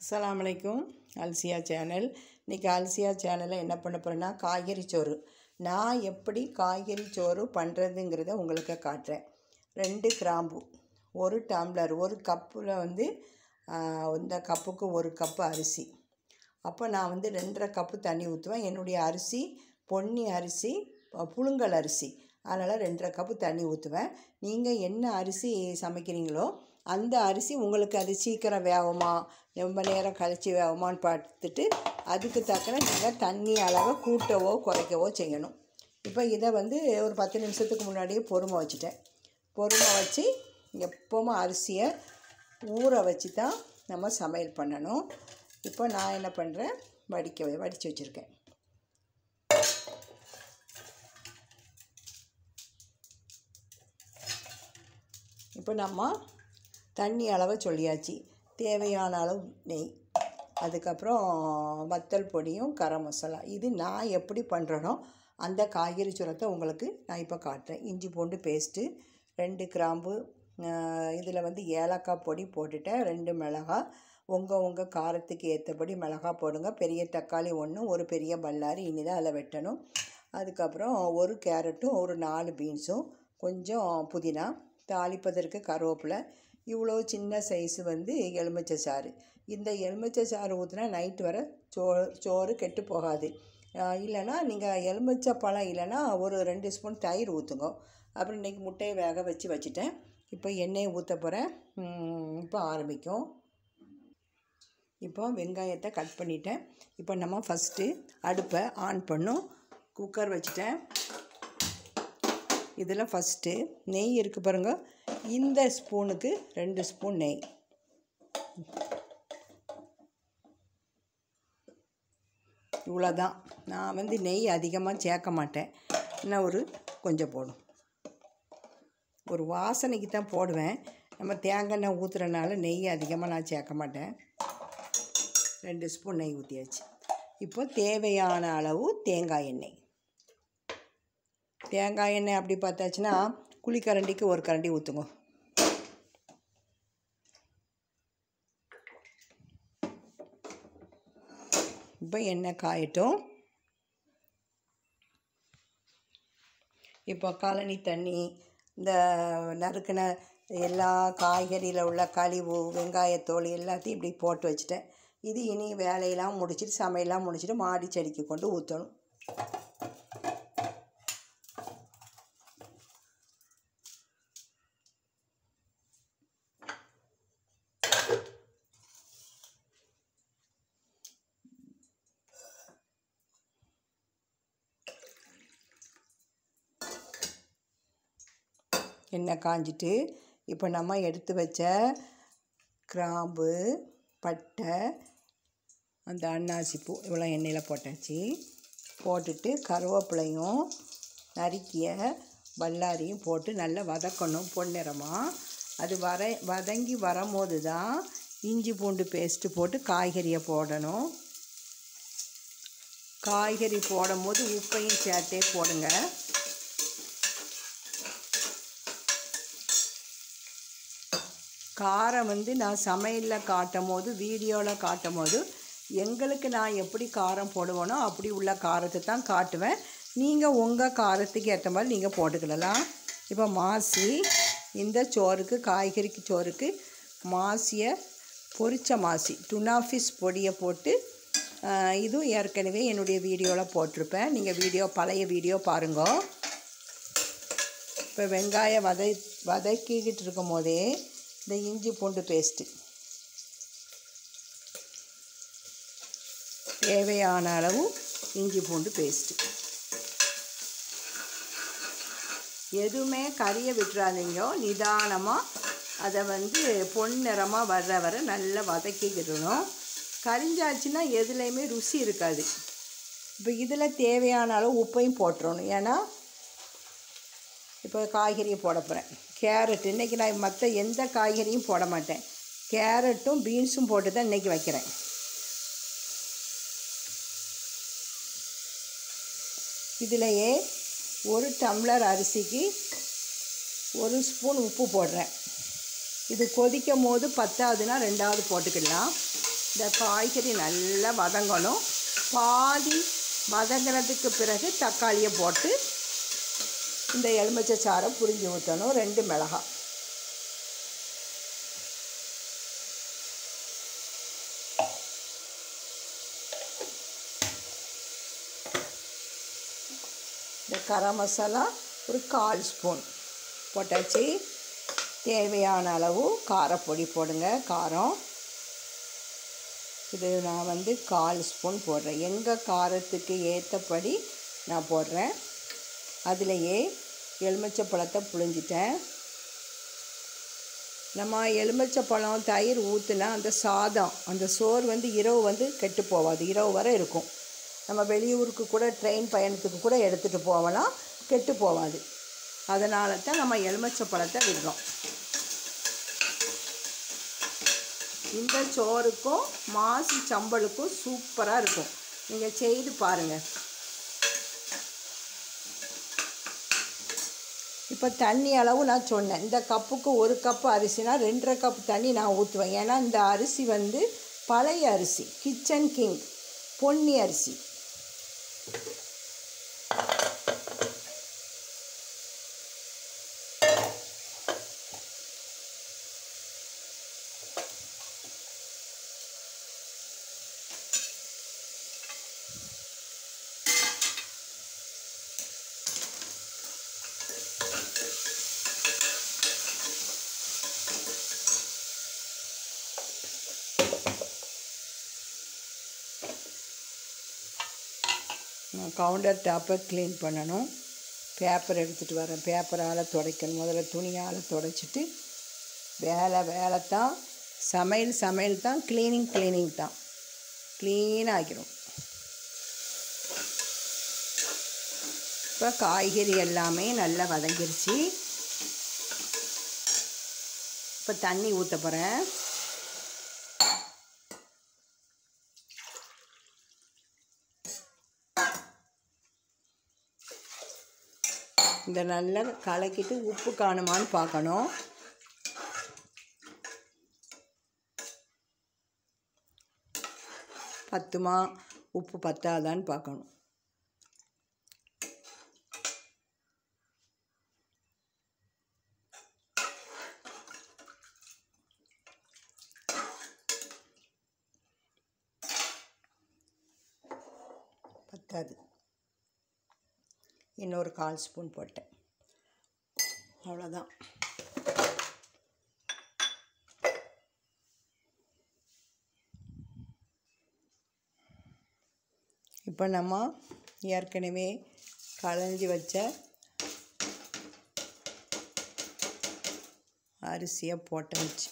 அஸ்ஸலாமு அலைக்கும். அல்சியா சேனல். இன்றைக்கி அல்சியா சேனலில் என்ன பண்ண போகிறேன்னா, காய்கறி சோறு. நான் எப்படி காய்கறி சோறு பண்ணுறதுங்கிறத உங்களுக்கு காட்டுறேன். 2 கிராம்பு, 1 டம்ளர், 1 கப்பில் இந்த கப்புக்கு 1 கப்பு அரிசி. அப்போ நான் 2.5 கப்பு தண்ணி ஊற்றுவேன். என்னுடைய அரிசி பொன்னி அரிசி, புழுங்கல் அரிசி. அதனால் 2.5 கப்பு தண்ணி ஊற்றுவேன். நீங்கள் என்ன அரிசி சமைக்கிறீங்களோ அந்த அரிசி உங்களுக்கு அது சீக்கிரம் வேகுமா, ரொம்ப நேரம் கழித்து வேகுமான்னு பார்த்துட்டு அதுக்கு தக்கன நீங்கள் தண்ணி அளவை கூட்டவோ குறைக்கவோ செய்யணும். இப்போ இதை ஒரு 10 நிமிஷத்துக்கு முன்னாடியே பொறுமை வச்சுட்டேன். பொறுமை வச்சு எப்போவும் அரிசியை ஊற வச்சு தான் நம்ம சமையல் பண்ணணும். இப்போ நான் என்ன பண்ணுறேன், வடித்து வச்சுருக்கேன். இப்போ நம்ம தண்ணி அளவை சொல்லியாச்சு. தேவையான அளவு நெய், அதுக்கப்புறம் வத்தல் பொடியும் கரம் மசாலா. இது நான் எப்படி பண்ணுறேனோ அந்த காய்கறி சோறத்தை உங்களுக்கு நான் இப்போ காட்டுறேன். இஞ்சி பூண்டு பேஸ்ட்டு, 2 கிராம்பு, இதில் ஏலக்காய் பொடி போட்டுட்டேன், 2 மிளகாய். உங்கள் காரத்துக்கு ஏற்றபடி மிளகாய் போடுங்க. பெரிய தக்காளி 1, ஒரு பெரிய பல்லாரி இனிதான் அதில் வெட்டணும். அதுக்கப்புறம் 1 கேரட்டும், ஒரு 4 பீன்ஸும், கொஞ்சம் புதினா, தாளிப்பதற்கு கருவேப்பிலை. இவ்வளோ சின்ன சைஸு எலுமிச்சை சாறு. இந்த எலுமிச்சை சாறு ஊற்றினா நைட்டு வர சோறு கெட்டு போகாது. இல்லைனா நீங்கள் எலுமிச்சை பழம் இல்லைன்னா ஒரு 2 ஸ்பூன் தயிர் ஊற்றுங்க. அப்புறம் இன்றைக்கி முட்டையை வேக வச்சுட்டேன். இப்போ எண்ணெயை ஊற்ற போகிறேன். இப்போ ஆரம்பிக்கும். இப்போ வெங்காயத்தை கட் பண்ணிட்டேன். இப்போ நம்ம ஃபஸ்ட்டு அடுப்பை ஆன் பண்ணோம். குக்கர் வச்சுட்டேன். இதில் ஃபஸ்ட்டு நெய் இருக்குது பாருங்கள். இந்த ஸ்பூனுக்கு 2 ஸ்பூன் நெய். இவ்வளோதான். நான் நெய் அதிகமாக சேர்க்க மாட்டேன். இன்னும் கொஞ்சம் போடும். ஒரு வாசனைக்கு தான் போடுவேன். நம்ம தேங்காய் எண்ணெய் ஊற்றுறனால நெய் அதிகமாக நான் சேர்க்க மாட்டேன். 2 ஸ்பூன் நெய் ஊற்றியாச்சு. இப்போ தேவையான அளவு தேங்காய் எண்ணெய். தேங்காய் எண்ணெய் அப்படி பார்த்தாச்சுன்னா குழிக்கரண்டிக்கு 1 கரண்டி ஊற்றுங்க. இப்போ எண்ணெய் காயட்டும். இப்போ காலனி தண்ணி, இந்த நறுக்கின எல்லா காய்கறியில் உள்ள கழிவு, வெங்காயத்தோல் எல்லாத்தையும் இப்படி போட்டு வச்சுட்டேன். இது இனி வேலையெல்லாம் முடிச்சுட்டு சமையலாம் முடிச்சுட்டு மாடி செடிக்கு கொண்டு ஊற்றணும். எண்ணெய் காஞ்சிட்டு இப்போ நம்ம எடுத்து வச்ச கிராம்பு, பட்டை, அந்த அன்னாசி பூ இவ்வளோ எண்ணெயில் போட்டாச்சு. போட்டுட்டு கருவேப்பிலையும் நறுக்கிய பல்லாரியும் போட்டு நல்லா வதக்கணும் பொன்னிறமாக. அது வதங்கி வரும்போது தான் இஞ்சி பூண்டு பேஸ்ட்டு போட்டு காய்கறியை போடணும். காய்கறி போடும் போது உப்பையும் சேர்த்தே போடுங்க. காரம் நான் சமையலில் காட்டும் போது, வீடியோவில் காட்டும் போது எங்களுக்கு நான் எப்படி காரம் போடுவேனோ அப்படி உள்ள காரத்தை தான் காட்டுவேன். நீங்கள் உங்கள் காரத்துக்கு ஏற்ற மாதிரி நீங்கள் போட்டுக்கிடலாம். இப்போ மாசி, இந்த சோறுக்கு காய்கறிக்கு சோறுக்கு மாசியை பொரிச்ச மாசி, டுனா ஃபிஷ் பொடியை போட்டு, இதுவும் ஏற்கனவே என்னுடைய வீடியோவில் போட்டிருப்பேன். நீங்கள் பழைய வீடியோ பாருங்க. இப்போ வெங்காயம் வதக்கிக்கிட்டு இருக்கும் போதே இந்த இஞ்சி பூண்டு பேஸ்ட்டு, தேவையான அளவு இஞ்சி பூண்டு பேஸ்ட்டு. எதுவுமே கறியை விட்டுறாதீங்க. நிதானமாக அதை பொன்னிறமாக வர நல்லா வதக்கிக்கிடணும். கரிஞ்சாச்சுன்னா எதுலேயுமே ருசி இருக்காது. இப்போ இதில் தேவையான அளவு உப்பையும் போட்டுறணும். ஏன்னா இப்போ காய்கறியை போட போகிறேன். கேரட், இன்றைக்கி நான் மற்ற எந்த காய்கறியும் போட மாட்டேன். கேரட்டும் பீன்ஸும் போட்டு தான் இன்றைக்கி வைக்கிறேன். இதிலையே 1 டம்ளர் அரிசிக்கு 1 ஸ்பூன் உப்பு போடுறேன். இது கொதிக்கும் போது பத்தாதுன்னா 2வது போட்டுக்கிடலாம். இந்த காய்கறி நல்லா வதங்கணும். பாதி வதங்கினதுக்கு பிறகு தக்காளியை போட்டு இந்த எலுமிச்சை சாறை புழிஞ்சு ஊற்றணும். 2 மிளகாய். இந்த கரம் மசாலா ஒரு 1/4 ஸ்பூன் போட்டாச்சு. தேவையான அளவு காரப்பொடி போடுங்க. காரம் இது நான் 1/4 ஸ்பூன் போடுறேன். எங்கள் காரத்துக்கு ஏற்றபடி நான் போடுறேன். அதிலையே எலுமிச்சை பழத்தை புழிஞ்சிட்டேன். நம்ம எலுமிச்சை பழம் தயிர் ஊற்றுனா அந்த சாதம் அந்த சோறு இரவு கெட்டு போகாது. இரவு வரை இருக்கும். நம்ம வெளியூருக்கு கூட ட்ரெயின் பயணத்துக்கு கூட எடுத்துகிட்டு போகலாம், கெட்டு போகாது. அதனால தான் நம்ம எலுமிச்சை பழத்தை விடுறோம். இந்த சோறுக்கும் மாசி சம்பலுக்கும் சூப்பராக இருக்கும். நீங்கள் செய்து பாருங்கள். இப்போ தண்ணி அளவு நான் சொன்னேன். இந்த கப்புக்கு 1 கப்பு அரிசினா 2.5 கப்பு தண்ணி நான் ஊற்றுவேன். ஏன்னா இந்த அரிசி பழைய அரிசி, கிச்சன் கிங் பொன்னி அரிசி. நான் கவுண்டர் டாப்பை க்ளீன் பண்ணணும். பேப்பர் எடுத்துகிட்டு வரேன். பேப்பரால் துடைக்கணும். முதல்ல துணியால் துடைச்சிட்டு வேலை தான். சமையல் தான். க்ளீனிங் தான். க்ளீன் ஆகிரும். இப்போ காய்கறி எல்லாமே நல்லா வதங்கிருச்சு. இப்போ தண்ணி ஊற்ற போகிறேன். இந்த நல்லா கலக்கிட்டு உப்பு காணுமான்னு பார்க்கணும். பத்துமா, உப்பு பத்தாதான்னு பார்க்கணும். பத்தாது. இன்னொரு 1/4 ஸ்பூன் போட்டேன். அவ்வளோதான். இப்போ நம்ம ஏற்கனவே களைஞ்சி வச்ச அரிசியை போட்டாச்சு.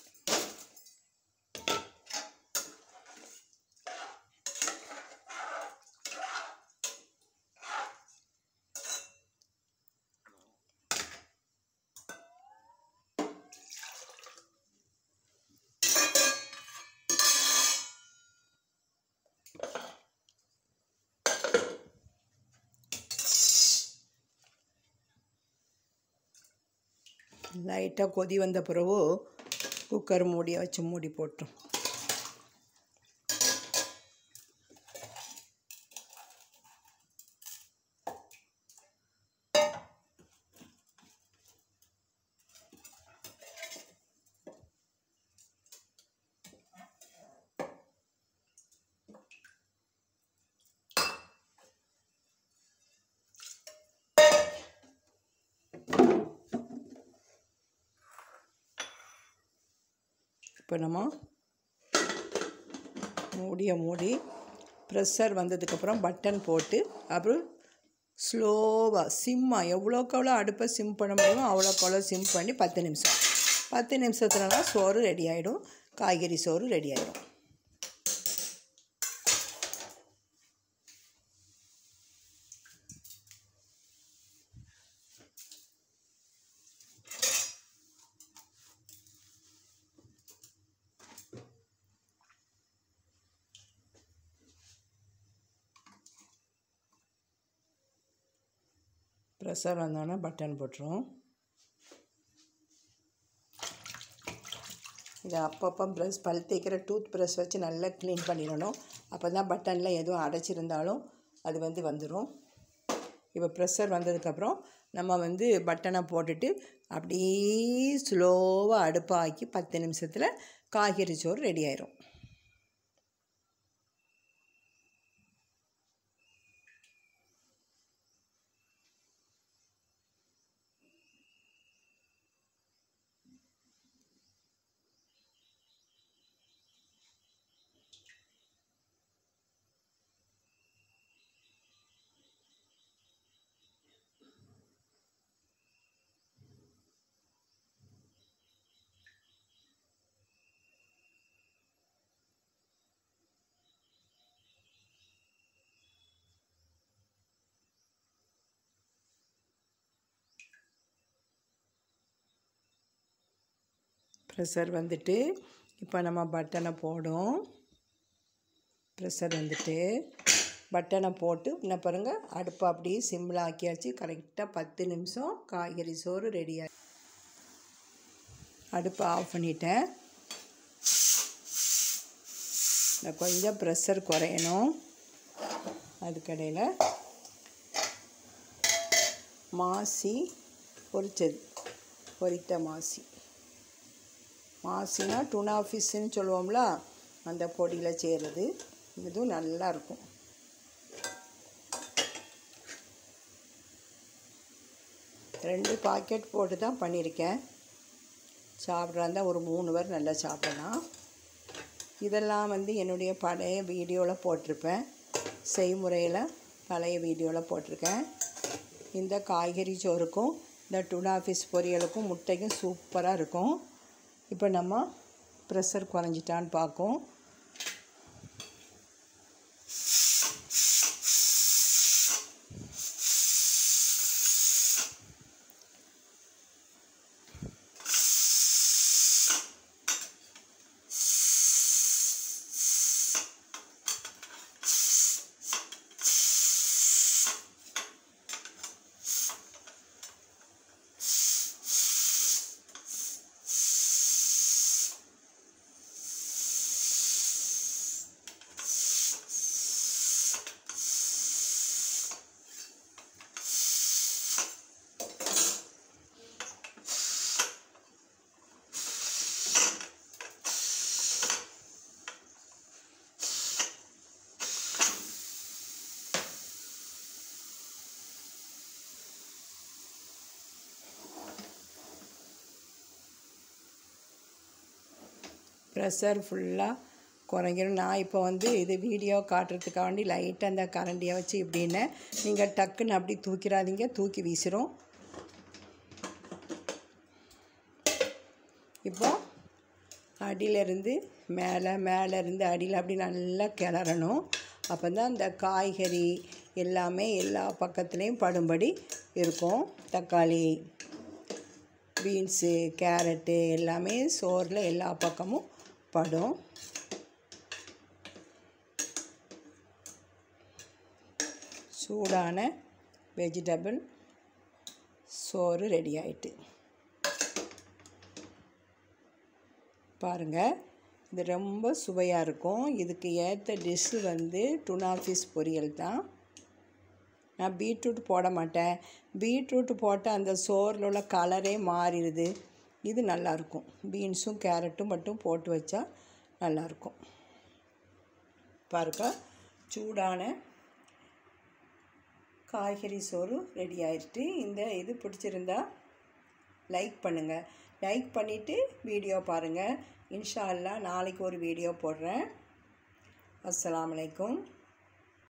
லைட்டாக கொதி வந்த பிறகு குக்கர் மூடியை வச்சு மூடி போட்டோம். இப்போ நம்ம மூடி ப்ரெஷர் வந்ததுக்கப்புறம் பட்டன் போட்டு அப்புறம் ஸ்லோவாக சிம்மாக எவ்வளோக்கு எவ்வளோ அடுப்பை சிம் பண்ண முடியுமோ அவ்வளோக்கு அவ்வளோ சிம் பண்ணி 10 நிமிஷம் 10 நிமிஷத்துலலாம் சோறு ரெடி ஆகிடும். காய்கறி சோறு ரெடி ஆகிடும். ப்ரெஷர் வந்தோடனே பட்டன் போட்டுரும். இதை இந்த அப்பப்போ பல் தேய்க்கிற டூத் ப்ரஷ் வச்சு நல்லா க்ளீன் பண்ணிடணும். அப்போ தான் பட்டனில் எதுவும் அடைச்சிருந்தாலும் அது வந்துடும். இப்போ ப்ரெஷர் வந்ததுக்கப்புறம் நம்ம பட்டனை போட்டுட்டு அப்படியே ஸ்லோவாக அடுப்பாக்கி 10 நிமிஷத்தில் காய்கறி சோறு ரெடி ஆயிரும். ப்ரெஷர் வந்துட்டு இப்போ நம்ம பட்டனை போடும். ப்ரெஷர் வந்துட்டு பட்டனை போட்டு இன்னும் பாருங்கள், அடுப்பை அப்படியே சிம்மில் ஆக்கியாச்சு. கரெக்டாக 10 நிமிஷம் காய்கறி சோறு ரெடியாக. அடுப்பை ஆஃப் பண்ணிட்டேன். கொஞ்சம் ப்ரெஷர் குறையணும். அதுக்கடையில் மாசி பொரித்த மாசினா டூனா ஃபிஷ்ஷுன்னு சொல்லுவோம்ல, அந்த பொடியில் செய்கிறது. இதுவும் நல்லாயிருக்கும். ரெண்டு பாக்கெட் போட்டு தான் பண்ணியிருக்கேன். சாப்பிட்றா இருந்தால் ஒரு 3 பேர் நல்லா சாப்பிடலாம். இதெல்லாம் என்னுடைய பழைய வீடியோவில் போட்டிருப்பேன். செய்முறையில் பழைய வீடியோவில் போட்டிருக்கேன். இந்த காய்கறி சோறுக்கும் இந்த டூனா ஃபிஷ் பொரியலுக்கும் முட்டைக்கும் சூப்பராக இருக்கும். இப்போ நம்ம ப்ரெஷர் குறைஞ்சிட்டான்னு பார்க்கும். ப்ரெஷர் ஃபுல்லாக குறைஞ்சிரும். நான் இப்போ இது வீடியோ காட்டுறதுக்காண்டி லைட்டாக அந்த கரண்டியை வச்சு இப்படின்னு நீங்கள் டக்குன்னு அப்படி தூக்கிடாதீங்க, தூக்கி வீசிடும். இப்போ அடியிலேருந்து மேலேருந்து அடியில் அப்படி நல்லா கிளறணும். அப்போ தான் இந்த காய்கறி எல்லாமே எல்லா பக்கத்துலேயும் படும்படி இருக்கும். தக்காளி, பீன்ஸு, கேரட்டு எல்லாமே சோறில் எல்லா பக்கமும் படும். சூடான வெஜிடபிள் சோறு ரெடி ஆயிட்டு. பாருங்கள், இது ரொம்ப சுவையாக இருக்கும். இதுக்கு ஏற்ற டிஷ்ஷு டூனா ஃபிஷ் பொரியல் தான். நான் பீட்ரூட் போட மாட்டேன். பீட்ரூட் போட்டு அந்த சோறில் உள்ள கலரே மாறிடுது. இது நல்லாயிருக்கும். பீன்ஸும் கேரட்டும் மட்டும் போட்டு வச்சா நல்லாயிருக்கும். பாருங்க, சூடான காய்கறி சோறு ரெடி ஆயிடுச்சு. இது பிடிச்சிருந்தா லைக் பண்ணுங்கள். லைக் பண்ணிவிட்டு வீடியோ பாருங்கள். இன்ஷா அல்லாஹ் நாளைக்கு ஒரு வீடியோ போடுறேன். அஸ்ஸலாமு அலைக்கும்.